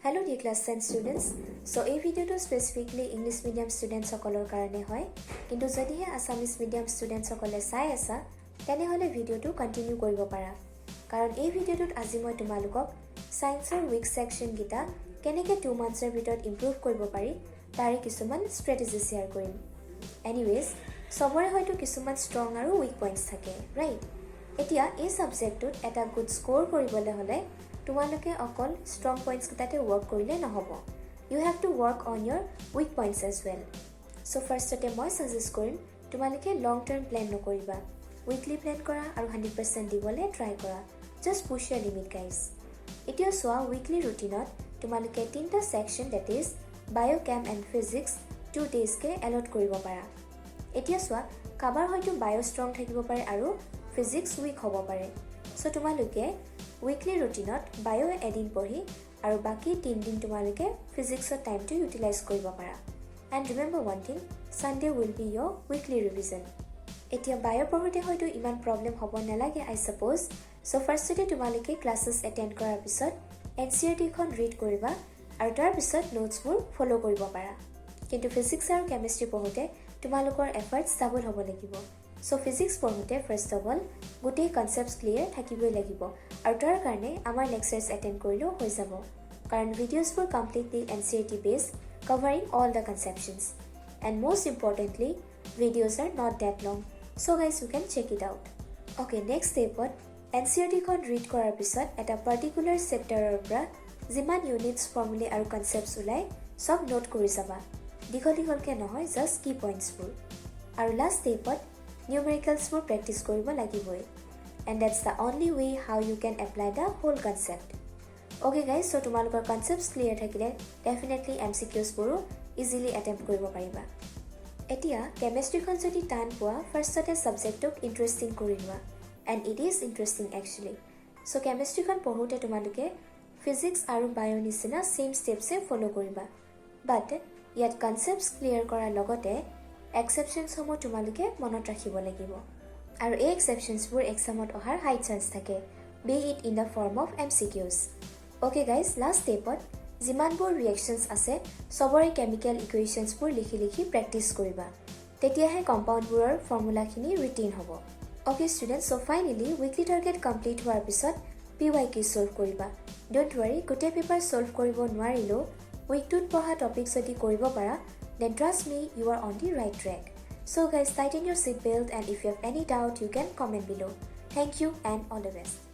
Hello dear class 10 students. So এই ভিডিওটো specifically English medium students সকলৰ কাৰণে হয় কিন্তু যদিহে আসামিজ মিডিয়াম স্টুডেন্টস সকলে চাই আছা তেনেহলে ভিডিওটো কন্টিনিউ কৰিব পাৰা কাৰণ এই ভিডিওটোত আজি মই তোমালোকক সায়েন্সৰ উইক সেকশন গিটা কেনেকৈ 2 মান্থছৰ ভিতৰত ইমপ্ৰুভ কৰিব পাৰি তাৰে কিছুমান স্ট্ৰেটেজি শেয়াৰ কৰিম এনিৱেজ সবৰে হয়তো কিছুমান ষ্ট্ৰং আৰু উইক পইণ্টছ থাকে ৰাইট এতিয়া এই সাবজেক্টটোত এটা গুড স্কোৰ কৰিবলৈ হলে তোমালোকে অকল ষ্ট্ৰং পইণ্টছ কিটাতে ওয়াৰ্ক কৰিলে নহব you have to work on your weak points as well so ফাৰ্ষ্টতে মই সাজেষ্ট কৰিম তোমালোকে লং টাৰ্ম প্ল্যান নকৰিবা উইকলি প্ল্যান কৰা আৰু 100% দিবলৈ ট্ৰাই কৰা just push your limit guys এতিয়া সোৱা উইকলি ৰুটিনত তোমালোকে তিনটা section that is bio chem and physics 2 days কে এলট কৰিব পাৰা এতিয়া সোৱা কাবাৰ হয়তো বায়ো ষ্ট্ৰং থাকিব পাৰে আৰু ফিজিক্স উইক হ'ব পাৰে সো তোমালোকে উইকলি ৰুটিনত বায়ো এদিন পঢ়ি আৰু বাকি 3 দিন তোমালোকে ফিজিক্সৰ টাইমটো ইউটিলাইজ কৰিব পাৰা and remember one thing Sunday will be your weekly revision এতিয়া বায়ো পঢ়োতে হয়তো ইমান প্ৰবলেম হ'ব নালাগে আই সাপোজ সো ফাৰ্ষ্টতে তোমালোকে ক্লাसेस এটেন্ড কৰাৰ পিছত এনচিইআৰটি খন ৰিড কৰিবা আৰু তাৰ পিছত নোটছবোৰ ফলো কৰিব পাৰা কিন্তু ফিজিক্স আৰু কেমিষ্ট্ৰি পঢ়োতে তোমালোকৰ এফৰ্টছ ডাবল হ'ব লাগিব সো ফিজিক্স পঢ়োতে ফাৰ্ষ্ট অফ অল গোটেই কনসেপ্টছ ক্লিয়াৰ থাকিবই লাগিব আৰু তাৰ কাৰণে আমাৰ লেকচাৰছ এটেন্ড কৰিলেও হৈ যাব কাৰণ ভিডিঅ'ছবোৰ completely NCERT based covering all the conceptions and most importantly videos are not that long so guys you can check it out okay next ষ্টেপত এনচিইআৰটি খন ৰিড কৰাৰ পিছত এটা পাৰ্টিকুলাৰ চেপ্টাৰৰ পৰা যিমান ইউনিটছ ফৰ্মুলা আৰু কনসেপ্টছ ওলাই সব নোট কৰি যাবা দীঘলকৈ নহয় জাষ্ট কি পইণ্টছবোৰ আৰু লাষ্ট ষ্টেপত নিউমেৰিকেলছবোৰ প্ৰেক্টিছ কৰিব লাগিবই and that's the only way how you can apply the whole concept okay guys so তোমালোকৰ concepts clear থাকিলে definitely MCQs বোৰো easily attempt কৰিব পাৰিবা এতিয়া কেমিষ্ট্ৰি খন যদি টান পোৱা ফাৰ্ষ্টতে সাবজেক্টক ইন্টাৰেষ্টিং কৰি লোৱা and it is interesting actually so chemistry খন পঢ়োতে তোমালোকে ফিজিক্স আৰু বায়ো নিচিনা সেম স্টেপছে ফলো কৰিবা but ইয়াত concepts clear কৰাৰ লগতে exceptions সমূহ তোমালোকে মনত ৰাখিব লাগিব আৰু এই এক্সেপশনছবোৰ এক্সামত অহাৰ হাই চান্স থাকে be it in the form of MCQs okay guys last ষ্টেপত যিমানবোৰ ৰিয়েকশ্যনছ আছে সবৰে কেমিকেল ইকুৱেশ্যনছবোৰ লিখি প্ৰেক্টিছ কৰিবা তেতিয়াহে কম্পাউণ্ডবোৰৰ ফৰ্মুলাখিনি ৰিটেইন হ'ব ওকে ষ্টুডেণ্টছ চ' ফাইনেলি উইকলি টাৰ্গেট কমপ্লিট হোৱাৰ পিছত PYQ ছল্ভ কৰিবা ডোণ্ট ৱাৰি গোটেই পেপাৰ ছল্ভ কৰিব নোৱাৰিলেও উইকটোত পঢ়া টপিক যদি কৰিব পাৰা then trust me you are on the right track so guys tighten your seatbelt and if you have any doubt you can comment below thank you and all the best